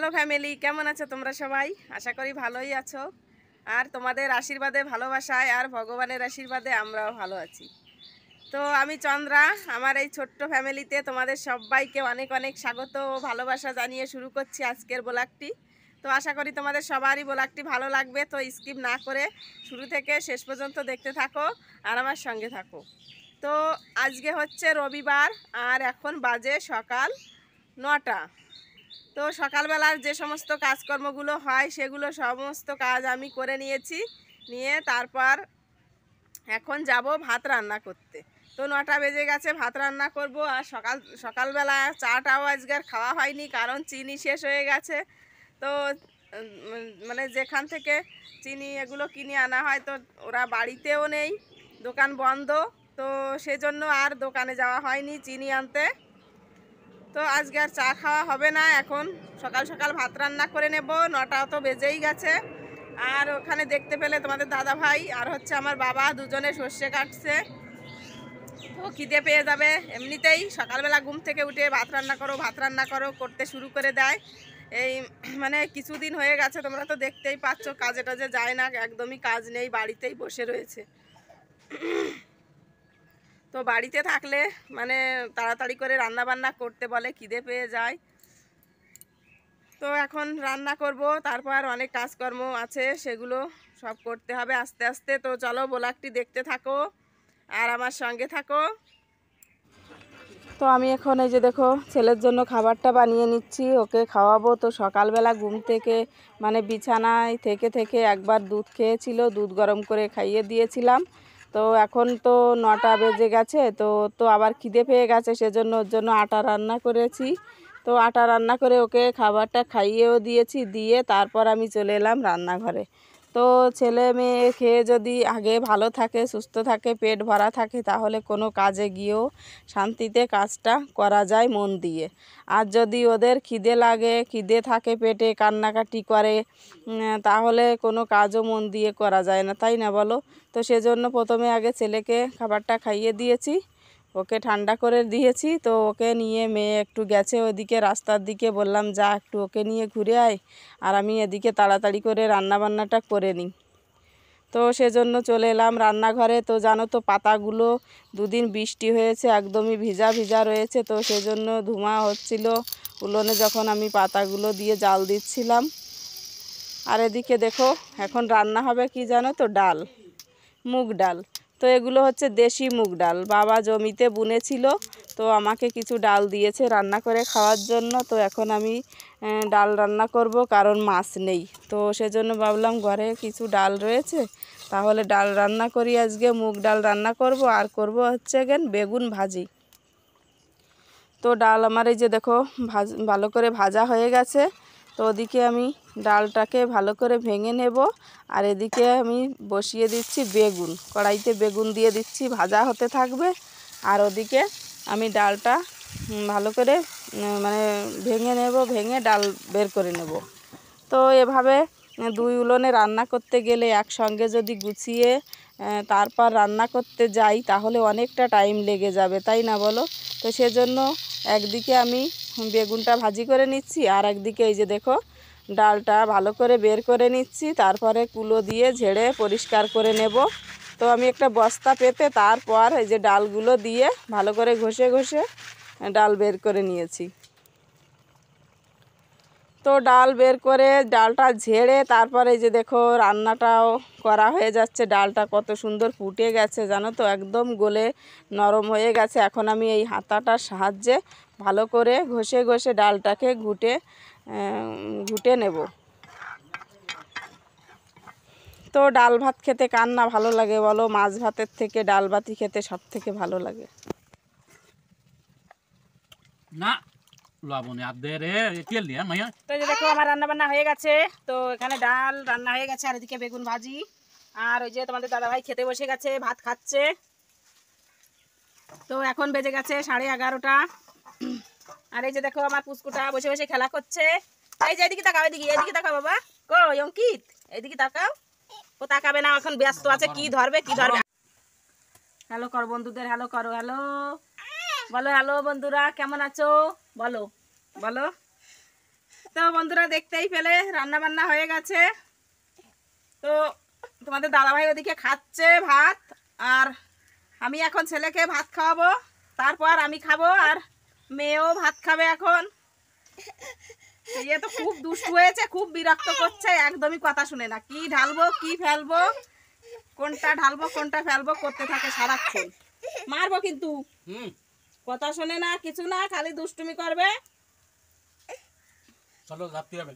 Hello family, কেমন আছো তোমরা সবাই? আশা করি ভালোই আছো। আর তোমাদের আশীর্বাদে, ভালোবাসায় আর ভগবানের আশীর্বাদে আমরাও ভালো আছি। তো আমি চন্দ্রা, আমার এই ছোট্ট ফ্যামিলিতে তোমাদের সবাইকে অনেক অনেক স্বাগত ও ভালোবাসা জানিয়ে শুরু করছি আজকের ব্লগটি। তো আশা করি তোমাদের সবারই ব্লগটি ভালো লাগবে। তো স্কিপ না করে শুরু থেকে শেষ পর্যন্ত দেখতে থাকো আর আমার সঙ্গে থাকো। তো আজকে হচ্ছে রবিবার আর এখন বাজে সকাল 9টা। তো সকালবেলার যে সমস্ত কাজকর্মগুলো হয় সেগুলো সমস্ত কাজ আমি করে নিয়ে তারপর এখন যাব ভাত রান্না করতে। তো 9টা বেজে গেছে, ভাত রান্না করব। আর সকালবেলা চাটাও আজকে আর খাওয়া হয়নি, কারণ চিনি শেষ হয়ে গেছে। তো মানে যেখান থেকে চিনি এগুলো কিনে আনা হয়, তো ওরা বাড়িতেও নেই, দোকান বন্ধ। তো সেজন্য আর দোকানে যাওয়া হয়নি চিনি আনতে। তো আজকে আর চা খাওয়া হবে না, এখন সকাল সকাল ভাত রান্না করে নেব। 9টা তো বেজেই গেছে। আর ওখানে দেখতে পেলে তোমাদের দাদা ভাই আর হচ্ছে আমার বাবা দুজনে সর্ষে কাটছে। তো খিদে পেয়ে যাবে এমনিতেই, সকালবেলা ঘুম থেকে উঠে ভাত রান্না করো করতে শুরু করে দেয়। এই মানে কিছুদিন হয়ে গেছে, তোমরা তো দেখতেই পাচ্ছ, কাজে টাজে যায় না, একদমই কাজ নেই, বাড়িতেই বসে রয়েছে। তো বাড়িতে থাকলে মানে তাড়াতাড়ি করে রান্না বান্না করতে বলে, খিদে পেয়ে যায়। তো এখন রান্না করব, তারপর অনেক কাজকর্ম আছে, সেগুলো সব করতে হবে আস্তে আস্তে। তো চলো ব্লগটি দেখতে থাকো আর আমার সঙ্গে থাকো। তো আমি এখন এই যে দেখো ছেলের জন্য খাবারটা বানিয়ে নিচ্ছি, ওকে খাওয়াবো। তো সকালবেলা ঘুম থেকে মানে বিছানায় থেকে থেকে একবার দুধ খেয়েছিল, দুধ গরম করে খাইয়ে দিয়েছিলাম। তো এখন তো 9টা বেজে গেছে, তো তো আবার খিদে পেয়ে গেছে, সেজন্য ওর জন্য আটা রান্না করেছি। তো আটা রান্না করে ওকে খাবারটা খাইয়েও দিয়েছি, দিয়ে তারপর আমি চলে এলাম রান্নাঘরে। তো ছেলে মেয়ে খেয়ে যদি আগে ভালো থাকে, সুস্থ থাকে, পেট ভরা থাকে, তাহলে কোনো কাজে গিয়েও শান্তিতে কাজটা করা যায় মন দিয়ে। আর যদি ওদের খিদে লাগে, খিদে থাকে পেটে, কান্নাকাটি করে, তাহলে কোনো কাজও মন দিয়ে করা যায় না, তাই না বলো? তো সেজন্য প্রথমে আগে ছেলেকে খাবারটা খাইয়ে দিয়েছি, ওকে ঠান্ডা করে দিয়েছি। তো ওকে নিয়ে মেয়ে একটু গেছে ওদিকে রাস্তার দিকে, বললাম যা একটু ওকে নিয়ে ঘুরে আয়, আর আমি এদিকে তাড়াতাড়ি করে রান্নাবান্নাটা করে নিই। তো সেজন্য চলে এলাম রান্নাঘরে। তো জানো তো পাতাগুলো দুদিন বৃষ্টি হয়েছে, একদমই ভিজা ভিজা রয়েছে, তো সেজন্য ধোঁয়া হচ্ছিল উলোনে যখন আমি পাতাগুলো দিয়ে জাল দিচ্ছিলাম। আর এদিকে দেখো এখন রান্না হবে কি জানো তো, ডাল, মুগ ডাল। তো এগুলো হচ্ছে দেশি মুগ ডাল, বাবা জমিতে বুনেছিল, তো আমাকে কিছু ডাল দিয়েছে রান্না করে খাওয়ার জন্য। তো এখন আমি ডাল রান্না করব, কারণ মাছ নেই। তো সেজন্য ভাবলাম ঘরে কিছু ডাল রয়েছে, তাহলে ডাল রান্না করি। আজকে মুগ ডাল রান্না করব, আর করব হচ্ছে বেগুন ভাজি। তো ডাল আমার এই যে দেখো ভালো করে ভাজা হয়ে গেছে। তো ওদিকে আমি ডালটাকে ভালো করে ভেঙে নেব, আর এদিকে আমি বসিয়ে দিচ্ছি বেগুন, কড়াইতে বেগুন দিয়ে দিচ্ছি, ভাজা হতে থাকবে। আর ওদিকে আমি ডালটা ভালো করে মানে ভেঙে নেব, ভেঙে ডাল বের করে নেব। তো এভাবে দুই উলোনে রান্না করতে গেলে একসঙ্গে যদি গুছিয়ে তারপর রান্না করতে যাই, তাহলে অনেকটা টাইম লেগে যাবে, তাই না বলো? তো সেজন্য একদিকে আমি বেগুনটা ভাজি করে নিচ্ছি, আর একদিকে এই যে দেখো ডালটা ভালো করে বের করে নিচ্ছি, তারপরে কুলো দিয়ে ঝেড়ে পরিষ্কার করে নেব। তো আমি একটা বস্তা পেতে তারপর এই যে ডালগুলো দিয়ে ভালো করে ঘষে ঘষে ডাল বের করে নিয়েছি। তো ডাল বের করে ডালটা ঝেড়ে তারপরে এই যে দেখো রান্নাটাও করা হয়ে যাচ্ছে। ডালটা কত সুন্দর ফুটে গেছে জানো তো, একদম গলে নরম হয়ে গেছে। এখন আমি এই হাতাটার সাহায্যে ভালো করে ঘষে ঘষে ডালটাকে ঘুটে নেব। তো ডাল ভাত খেতে কার না ভালো লাগে বলো? মাছ ভাতের থেকে ডাল ভাতই খেতে সব থেকে ভালো লাগে না। লবণে আর দে রে তেল দিয়ে মাইয়া। তো এই যে দেখো আমার রান্না বান্না হয়ে গেছে। তো এখানে ডাল রান্না হয়ে গেছে, আর এদিকে বেগুন ভাজি। আর ওই যে তোমাদের দাদাভাই খেতে বসে গেছে, ভাত খাচ্ছে। তো এখন বেজে গেছে 11:30। আর এই যে দেখো আমার পুচকুটা বসে বসে খেলা করছে। এই যে এদিকে তাকাও, এদিকে তাকাও বাবা। কই অঙ্কিত, এদিকে তাকাও। ও তাকাবে না, এখন ব্যস্ত আছে, কি ধরবে কি ধরবে। হ্যালো করো বন্ধুদের, হ্যালো করো, হ্যালো বলো, হ্যালো বন্ধুরা কেমন আছো বলো, বলো। তো বন্ধুরা দেখতেই পেলে রান্না বান্না হয়ে গেছে। তো তোমাদের দাদাভাই ওদিকে খাচ্ছে ভাত, আর আমি এখন ছেলেকে ভাত খাওয়াবো, তারপর আমি খাবো, আর মেয়েও ভাত খাবে এখন। ইয়ে তো খুব দুষ্টু হয়েছে, খুব বিরক্ত করছে, একদমই কথা শুনে না, কি ঢালবো কি ফেলবো, কোনটা ঢালবো কোনটা ফেলবো করতে থাকে সারাক্ষণ। মারবো কিন্তু, কথা শোনে না কিছু না, খালি দুষ্টুমি করবে। চলো যাতে হবে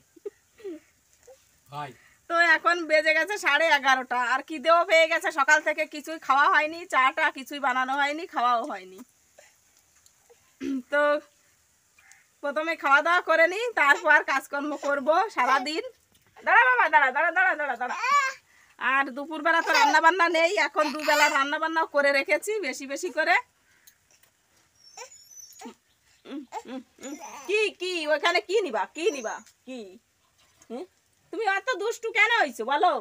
ভাই। তো এখন বেজে গেছে 11:30, আর খিদেও পেয়ে গেছে, সকাল থেকে কিছুই খাওয়া হয়নি, চাটা কিছুই বানানো হয়নি, খাওয়াও হয়নি। তো প্রথমে খাওয়া দাওয়া করে নিই, তারপর কাজকর্ম করব সারাদিন। দাঁড়া বাবা, দাঁড়া দাঁড়া দাঁড়া দাঁড়া দাঁড়া। আর দুপুরবেলা তো রান্না বান্না নেই, এখন দুবেলা রান্না বান্নাও করে রেখেছি বেশি বেশি করে। কি কি ওখানে কি নিবা, কি নিবা, কি তুমি এত দুষ্টু কেন হইছো বলো,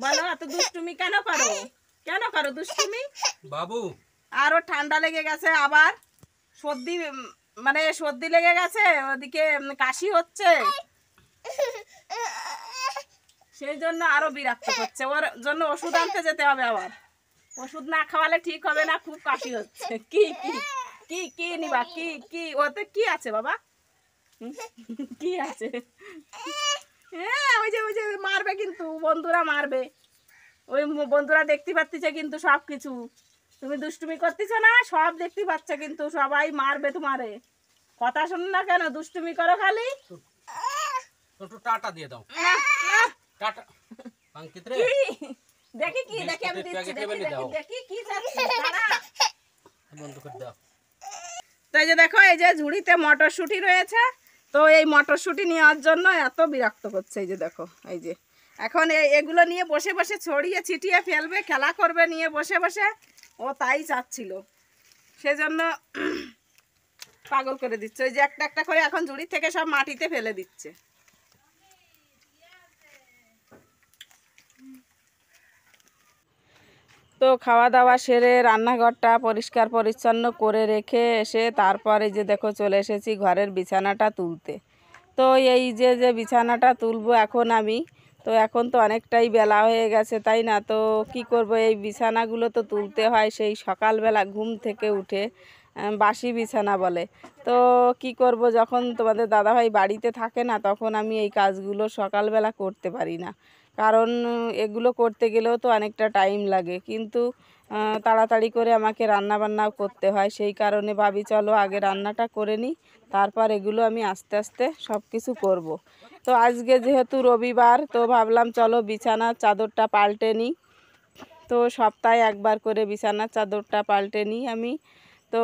বলো এত দুষ্টুমি কেন করো, কেন করো দুষ্টুমি বাবু? আরো ঠান্ডা লেগে গেছে, আবার সর্দি, মানে সর্দি লেগে গেছে, ওদিকে কাশি হচ্ছে, সেই জন্য আরো বিরক্ত করছে। ওর জন্য ওষুধ আনতে যেতে হবে, আবার ওষুধ না খাওয়ালে ঠিক হবে না, খুব কাশি হচ্ছে। কি কি কি কি নিবা, কি কি ওতে কি আছে বাবা, কি আছে? হ্যাঁ ওই যে মারবে কিন্তু, বন্ধুরা মারবে, ওই বন্ধুরা দেখতে পাচ্ছে কিন্তু সব কিছু, তুমি দুষ্টুমি করতেছো না, সব দেখতে পাচ্ছে কিন্তু, সবাই মারবে তোমারে, কথা শোনো না কেন, দুষ্টুমি করো খালি। একটু টাটা দিয়ে দাও, টাটা অঙ্কিত রে। দেখি কি দেখি, আমি দিচ্ছি, দেখি দেখি দেখি কি চাচ্ছি, দাঁড়া বন্ধ করে দাও। তো এই যে দেখো, এই যে ঝুড়িতে মটরশুঁটি রয়েছে, তো এই মটরশুঁটি নেওয়ার জন্য এত বিরক্ত করছে। এই যে দেখো, এই যে এখন এগুলো নিয়ে বসে বসে ছড়িয়ে ছিটিয়ে ফেলবে, খেলা করবে নিয়ে বসে বসে, ও তাই চাচ্ছিল, সেজন্য পাগল করে দিচ্ছে। ওই যে একটা একটা করে এখন ঝুড়ি থেকে সব মাটিতে ফেলে দিচ্ছে। তো খাওয়া দাওয়া সেরে রান্নাঘরটা পরিষ্কার পরিচ্ছন্ন করে রেখে এসে তারপরে যে দেখো চলে এসেছি ঘরের বিছানাটা তুলতে। তো এই যে যে বিছানাটা তুলবো এখন আমি, তো এখন তো অনেকটাই বেলা হয়ে গেছে তাই না, তো কি করব, এই বিছানাগুলো তো তুলতে হয় সেই সকালবেলা ঘুম থেকে উঠে, বাসি বিছানা বলে। তো কি করব, যখন তোমাদের দাদাভাই বাড়িতে থাকে না তখন আমি এই কাজগুলো সকালবেলা করতে পারি না, কারণ এগুলো করতে গেলেও তো অনেকটা টাইম লাগে, কিন্তু তাড়াতাড়ি করে আমাকে রান্না বান্নাও করতে হয়, সেই কারণে ভাবি চলো আগে রান্নাটা করে নিই, তারপর এগুলো আমি আস্তে আস্তে সব কিছু করব। তো আজকে যেহেতু রবিবার, তো ভাবলাম চলো বিছানার চাদরটা পাল্টে নিই, তো সপ্তাহে একবার করে বিছানার চাদরটা পাল্টে নিই আমি। তো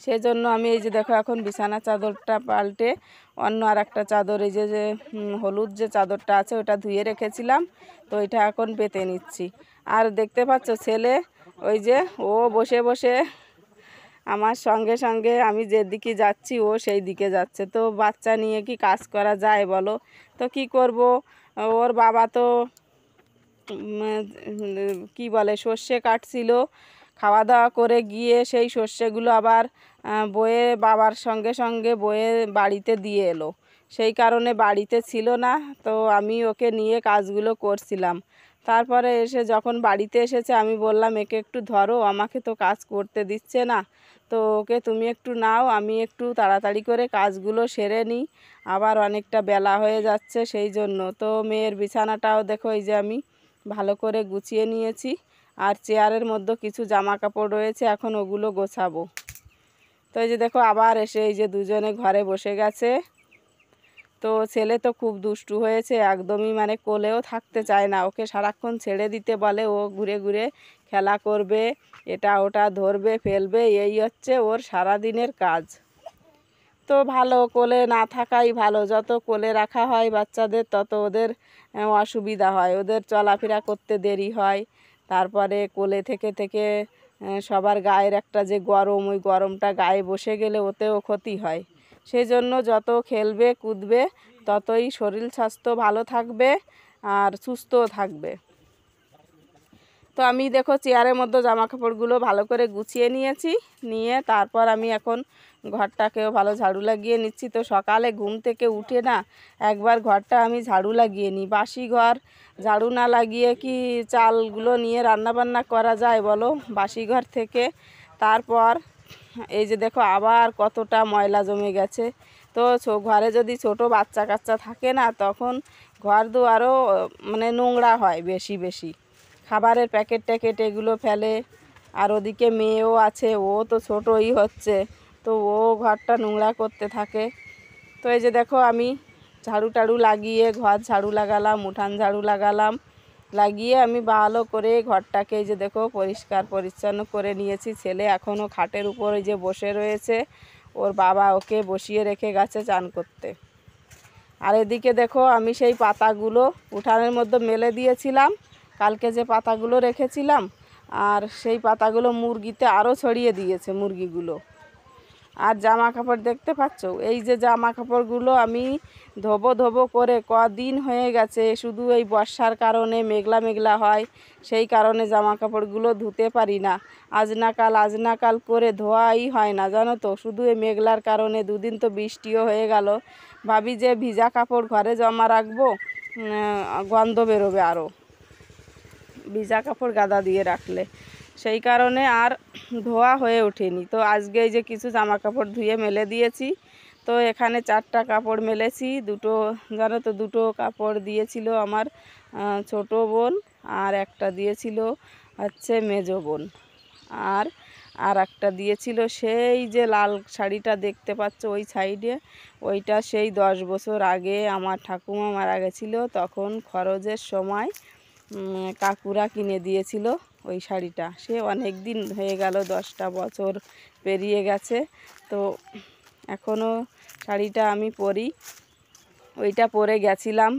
সেজন্য আমি এই যে দেখো এখন বিছানার চাদরটা পাল্টে অন্য আর একটা চাদর, এই যে যে হলুদ যে চাদরটা আছে ওটা ধুয়ে রেখেছিলাম, তো এটা এখন পেতে নিচ্ছি। আর দেখতে পাচ্ছ ছেলে ওই যে ও বসে বসে আমার সঙ্গে সঙ্গে আমি যেদিকে যাচ্ছি ও সেই দিকে যাচ্ছে। তো বাচ্চা নিয়ে কি কাজ করা যায় বলো, তো কি করব, ওর বাবা তো কি বলে সর্ষে কাটছিল, খাওয়া দাওয়া করে গিয়ে সেই সর্ষেগুলো আবার বয়ে বাবার সঙ্গে সঙ্গে বয়ে বাড়িতে দিয়ে এলো, সেই কারণে বাড়িতে ছিল না, তো আমি ওকে নিয়ে কাজগুলো করছিলাম। তারপরে এসে যখন বাড়িতে এসেছে আমি বললাম একে একটু ধরো, আমাকে তো কাজ করতে দিচ্ছে না, তো ওকে তুমি একটু নাও, আমি একটু তাড়াতাড়ি করে কাজগুলো সেরে নিই, আবার অনেকটা বেলা হয়ে যাচ্ছে সেই জন্য। তো মেয়ের বিছানাটাও দেখো এই যে আমি ভালো করে গুছিয়ে নিয়েছি, আর চেয়ারের মধ্যে কিছু জামা কাপড় রয়েছে, এখন ওগুলো গোছাবো। তো এই যে দেখো আবার এসে এই যে দুজনে ঘরে বসে গেছে। তো ছেলে তো খুব দুষ্টু হয়েছে, একদমই মানে কোলেও থাকতে চায় না, ওকে সারাক্ষণ ছেড়ে দিতে বলে, ও ঘুরে ঘুরে খেলা করবে, এটা ওটা ধরবে ফেলবে, এই হচ্ছে ওর সারাদিনের কাজ। তো ভালো, কোলে না থাকাই ভালো, যত কোলে রাখা হয় বাচ্চাদের তত ওদের অসুবিধা হয়, ওদের চলাফেরা করতে দেরি হয়, তারপরে কোলে থেকে থেকে সবার গায়ের একটা যে গরম, ওই গরমটা গায়ে বসে গেলে ওতেও ক্ষতি হয়, সেই জন্য যত খেলবে কুদবে ততই শরীর স্বাস্থ্য ভালো থাকবে আর সুস্থও থাকবে। তো আমি দেখো চেয়ারের মধ্যে জামা কাপড়গুলো ভালো করে গুছিয়ে নিয়েছি, নিয়ে তারপর আমি এখন ঘরটাকেও ভালো ঝাড়ু লাগিয়ে নিচ্ছি। তো সকালে ঘুম থেকে উঠে না একবার ঘরটা আমি ঝাড়ু লাগিয়ে নিই। বাসি ঘর ঝাড়ু না লাগিয়ে কি চালগুলো নিয়ে রান্নাবান্না করা যায় বলো, বাসি ঘর থেকে? তারপর এই যে দেখো আবার কতটা ময়লা জমে গেছে। তো ঘরে যদি ছোট বাচ্চা কাচ্চা থাকে না, তখন ঘর দুয়ারও মানে নোংরা হয় বেশি বেশি। খাবারের প্যাকেট ট্যাকেট এগুলো ফেলে। আর ওদিকে মেয়েও আছে, ও তো ছোটই হচ্ছে, তো ও ঘরটা নোংরা করতে থাকে। তো এই যে দেখো আমি ঝাড়ু টাড়ু লাগিয়ে ঘর ঝাড়ু লাগালাম, উঠান ঝাড়ু লাগালাম, লাগিয়ে আমি ভালো করে ঘরটাকে এই যে দেখো পরিষ্কার পরিচ্ছন্ন করে নিয়েছি। ছেলে এখনও খাটের উপর এই যে বসে রয়েছে, ওর বাবা ওকে বসিয়ে রেখে গেছে চান করতে। আর এদিকে দেখো আমি সেই পাতাগুলো উঠানের মধ্যে মেলে দিয়েছিলাম, কালকে যে পাতাগুলো রেখেছিলাম, আর সেই পাতাগুলো মুরগিতে আরও ছড়িয়ে দিয়েছে মুরগিগুলো। আর জামা কাপড় দেখতে পাচ্ছ, এই যে জামা কাপড়গুলো আমি ধোবো ধোবো করে কদিন হয়ে গেছে, শুধু এই বর্ষার কারণে মেঘলা মেঘলা হয়, সেই কারণে জামা কাপড়গুলো ধুতে পারি না। আজ না কাল করে ধোয়াই হয় না জানো তো, শুধু এই মেঘলার কারণে। দুদিন তো বৃষ্টিও হয়ে গেল। ভাবি যে ভিজা কাপড় ঘরে জমা রাখবো, গন্ধ বেরোবে আরও ভিজা কাপড় গাদা দিয়ে রাখলে, সেই কারণে আর ধোয়া হয়ে ওঠেনি। তো আজকে এই যে কিছু জামা কাপড় ধুয়ে মেলে দিয়েছি। তো এখানে 4টা কাপড় মেলেছি। দুটো জানো তো, দুটো কাপড় দিয়েছিল আমার ছোট বোন, আর একটা দিয়েছিল হচ্ছে মেজো বোন, আর আর একটা দিয়েছিল সেই যে লাল শাড়িটা দেখতে পাচ্ছ ওই সাইডে, ওইটা সেই 10 বছর আগে আমার ঠাকুমা মারা গেছিলো, তখন খরচের সময় কাকুরা কিনে দিয়েছিল ওই শাড়িটা। সে অনেক দিন হয়ে গেল, 10টা বছর পেরিয়ে গেছে। তো এখনও শাড়িটা আমি পরি, ওইটা পরে গেছিলাম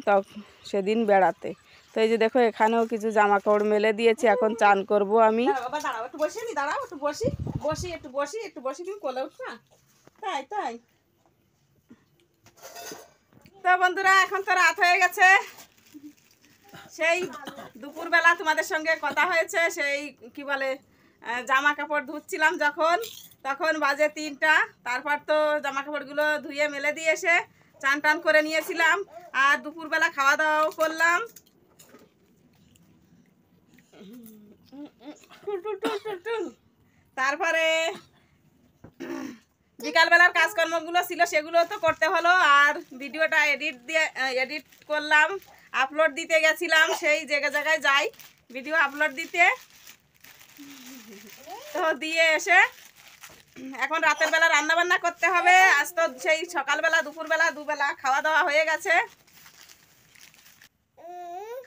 সেদিন বেড়াতে। তো এই যে দেখো এখানেও কিছু জামা কাপড় মেলে দিয়েছি, এখন চান করব আমি। দাঁড়াও একটু বসে নি, দাঁড়াও একটু বসি, একটু বসি তুমি কোলে উঠবা। তাই তাই তো বন্ধুরা, এখন তো রাত হয়ে গেছে। সেই দুপুরবেলা তোমাদের সঙ্গে কথা হয়েছে, সেই কি বলে জামা কাপড় ধুচ্ছিলাম যখন, তখন বাজে 3টা। তারপর তো জামা কাপড়গুলো ধুয়ে মেলে দিয়ে এসে চান টান করে নিয়েছিলাম, আর দুপুরবেলা খাওয়া দাওয়াও করলাম। তারপরে বিকালবেলার কাজকর্মগুলো ছিল সেগুলো তো করতে হলো, আর ভিডিওটা এডিট করলাম, আপলোড দিতে গেছিলাম। সেই জায়গায় যাই ভিডিও আপলোড দিতে, তো দিয়ে এসে এখন রাতের বেলা রান্না বান্না করতে হবে। আজ তো সেই সকালবেলা দুপুরবেলা দুবেলা খাওয়া দাওয়া হয়ে গেছে।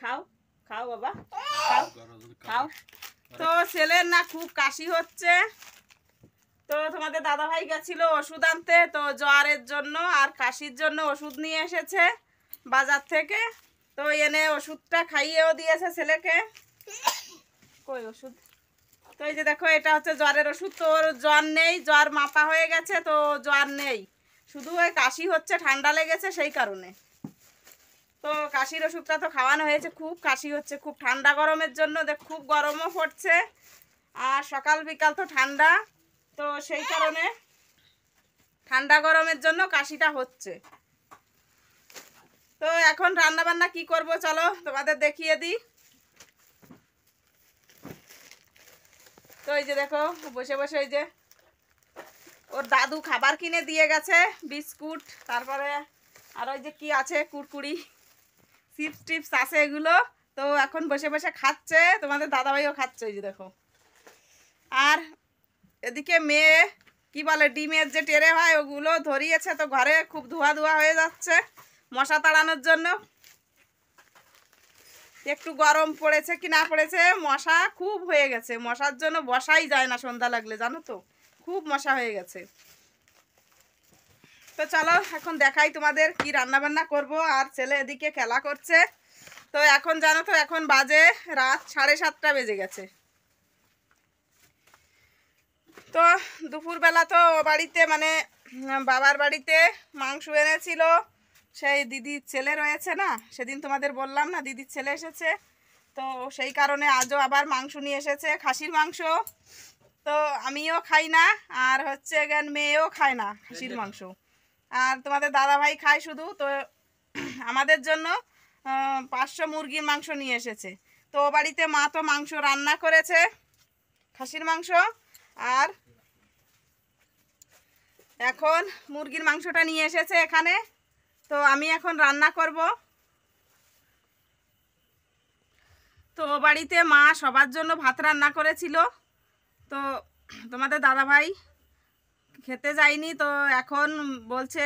খাও খাও বাবা খাও খাও। তো ছেলের না খুব কাশি হচ্ছে, তো তোমাদের দাদাভাই গেছিল ওষুধ আনতে, তো জ্বরের জন্য আর কাশির জন্য ওষুধ নিয়ে এসেছে বাজার থেকে। তো এনে ওষুধটা খাইয়েও দিয়েছে ছেলেকে। কই ওষুধ? তো এই যে দেখো এটা হচ্ছে জ্বরের ওষুধ। তো ওর জ্বর নেই, জ্বর মাপা হয়ে গেছে, তো জ্বর নেই, শুধু ওই কাশি হচ্ছে, ঠান্ডা লেগেছে সেই কারণে। তো কাশির ওষুধটা তো খাওয়ানো হয়েছে। খুব কাশি হচ্ছে, খুব ঠান্ডা গরমের জন্য খুব গরমও পড়ছে, আর সকাল বিকাল তো ঠান্ডা, তো সেই কারণে ঠান্ডা গরমের জন্য কাশিটা হচ্ছে। তো এখন রান্না বান্না কি করব চলো তোমাদের দেখিয়ে দিই। তো এই যে দেখো বসে বসে ওই যে ওর দাদু খাবার কিনে দিয়ে গেছে, বিস্কুট, তারপরে আর ওই যে কি আছে কুরকুরি চিপস টিপস আছে এগুলো। তো এখন বসে বসে খাচ্ছে, তোমাদের দাদাভাইও খাচ্ছে ওই যে দেখো। আর এদিকে মেয়ে কি বলে ডিমের যে টেরে হয় ওগুলো ধরিয়েছে, তো ঘরে খুব ধোয়া ধোয়া হয়ে যাচ্ছে মশা তাড়ানোর জন্য। একটু গরম পড়েছে কি না পড়েছে, মশা খুব হয়ে গেছে, মশার জন্য বসাই যায় না সন্ধ্যা লাগলে, জানো তো খুব মশা হয়ে গেছে। তো চলো এখন দেখাই তোমাদের কি রান্না বান্না করব। আর ছেলে এদিকে খেলা করছে। তো এখন জানো তো এখন বাজে রাত 7:30 বেজে গেছে। তো দুপুরবেলা তো বাড়িতে মানে বাবার বাড়িতে মাংস এনেছিল, সেই দিদির ছেলে রয়েছে না, সেদিন তোমাদের বললাম না দিদির ছেলে এসেছে, তো সেই কারণে আজও আবার মাংস নিয়ে এসেছে, খাসির মাংস। তো আমিও খাই না, আর হচ্ছে গেন মেয়েও খায় না খাসির মাংস, আর তোমাদের দাদা ভাই খায় শুধু। তো আমাদের জন্য 500 মুরগির মাংস নিয়ে এসেছে। তো ও বাড়িতে মা তো মাংস রান্না করেছে, খাসির মাংস, আর এখন মুরগির মাংসটা নিয়ে এসেছে এখানে। তো আমি এখন রান্না করব। তো ও বাড়িতে মা সবার জন্য ভাত রান্না করেছিল, তো তোমাদের দাদা ভাই খেতে যায়নি। তো এখন বলছে,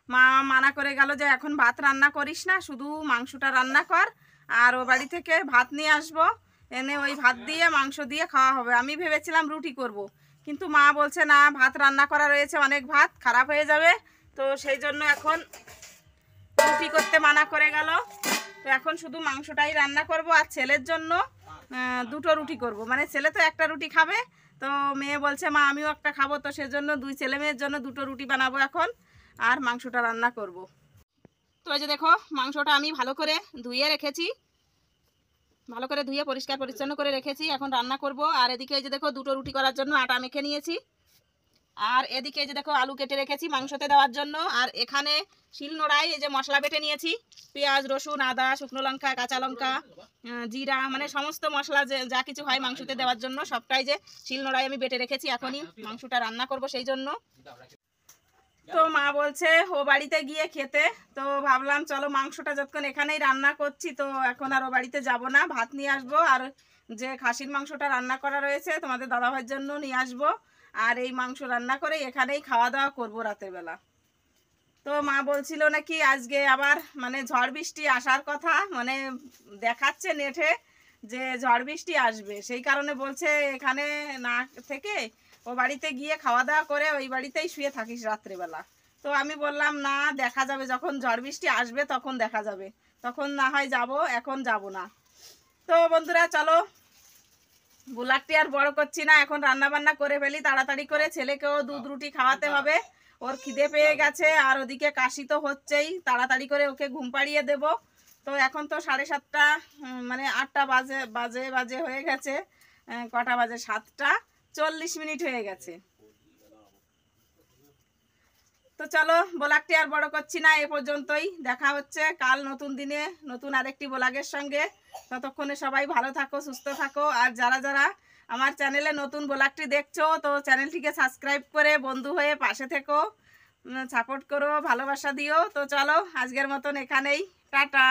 মা মানা করে গেল যে এখন ভাত রান্না করিস না, শুধু মাংসটা রান্না কর, আর ও বাড়ি থেকে ভাত নিয়ে আসবো, এনে ওই ভাত দিয়ে মাংস দিয়ে খাওয়া হবে। আমি ভেবেছিলাম রুটি করব, কিন্তু মা বলছে না, ভাত রান্না করা রয়েছে, অনেক ভাত খারাপ হয়ে যাবে। তো সেই জন্য এখন রুটি করতে মানা করে গেল। তো এখন শুধু মাংসটাই রান্না করব, আর ছেলের জন্য 2টো রুটি করব। মানে ছেলে তো একটা রুটি খাবে, তো মেয়ে বলছে মা আমিও একটা খাবো, তো সেজন্য 2 ছেলে মেয়ের জন্য 2টো রুটি বানাবো এখন, আর মাংসটা রান্না করব। তো এই যে দেখো, মাংসটা আমি ভালো করে ধুয়ে রেখেছি, ভালো করে ধুয়ে পরিষ্কার পরিচ্ছন্ন করে রেখেছি, এখন রান্না করব। আর এদিকে এই যে দেখো, 2টো রুটি করার জন্য আটা মেখে নিয়েছি, আর এদিকে এই যে দেখো আলু কেটে রেখেছি মাংসতে দেওয়ার জন্য। আর এখানে শিলনোড়ায় এই যে মশলা বেটে নিয়েছি, পেঁয়াজ, রসুন, আদা, শুকনো লঙ্কা, কাঁচা লঙ্কা, জিরা, মানে সমস্ত মশলা যে যা কিছু হয় মাংসতে দেওয়ার জন্য সবটাই যে শিলনোড়ায় আমি বেটে রেখেছি। এখনই মাংসটা রান্না করব সেই জন্য। তো মা বলছে ও বাড়িতে গিয়ে খেতে, তো ভাবলাম চলো মাংসটা যতক্ষণ এখানেই রান্না করছি, তো এখন আর ও বাড়িতে যাব না, ভাত নিয়ে আসবো, আর যে খাসির মাংসটা রান্না করা রয়েছে তোমাদের দাদাভাইয়ের জন্য নিয়ে আসবো, আর এই মাংস রান্না করে এখানেই খাওয়া দাওয়া করবো রাতের বেলা। তো মা বলছিল নাকি আজকে আবার মানে ঝড় বৃষ্টি আসার কথা, মানে দেখাচ্ছে নেটে যে ঝড় বৃষ্টি আসবে, সেই কারণে বলছে এখানে না থেকে ও বাড়িতে গিয়ে খাওয়া দাওয়া করে ওই বাড়িতেই শুয়ে থাকিস রাত্রেবেলা। তো আমি বললাম না, দেখা যাবে যখন ঝড় বৃষ্টি আসবে তখন দেখা যাবে, তখন না হয় যাব, এখন যাব না। তো বন্ধুরা চলো, ব্লগটি আর বড় করছি না, এখন রান্না বান্না করে ফেলি তাড়াতাড়ি করে, ছেলেকেও দুধ রুটি খাওয়াতে হবে, ওর খিদে পেয়ে গেছে, আর ওদিকে কাশি তো হচ্ছেই, তাড়াতাড়ি করে ওকে ঘুম পাড়িয়ে দেব। তো এখন তো 7:30, মানে 8টা বাজে বাজে বাজে হয়ে গেছে, কটা বাজে, 7টা 40 হয়ে গেছে। তো চলো, ব্লগটি আর বড় করছি না, এ পর্যন্তই, দেখা হচ্ছে কাল নতুন দিনে নতুন আরেকটি ব্লগের সঙ্গে। ততক্ষণে সবাই ভালো থাকো, সুস্থ থাকো, আর যারা যারা আমার চ্যানেলে নতুন ব্লগটি দেখছো, তো চ্যানেলটিকে সাবস্ক্রাইব করে বন্ধু হয়ে পাশে থেকো, সাপোর্ট করো, ভালোবাসা দিও। তো চলো আজকের মতন এখানেই, টাটা।